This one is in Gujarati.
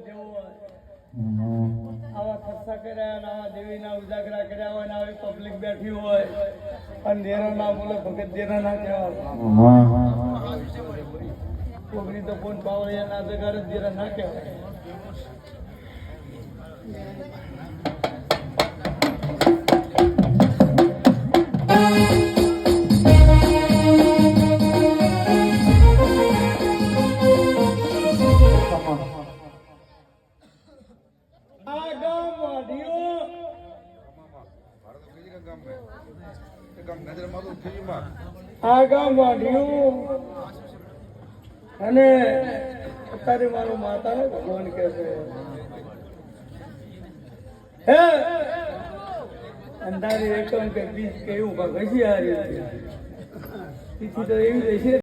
જેવો હોય આવા ખર્ચા કર્યા અને આવા દેવીના ઉજાગરા કર્યા હોય ને આવી પબ્લિક બેઠી હોય અને દેરા ના બોલે ભગત દેરા ના કહેવાય કોકની તો કોણ પાવળિયા ના જગાડે દેરા ના કહેવાય આ ગામ વાઢ્યું અને અત્યારે મારો માતાનો ભગવાન કે છે હે અંધારી એકમ કે બીજ કે એવું ભગજી આ રીતે તો એવી રહેશે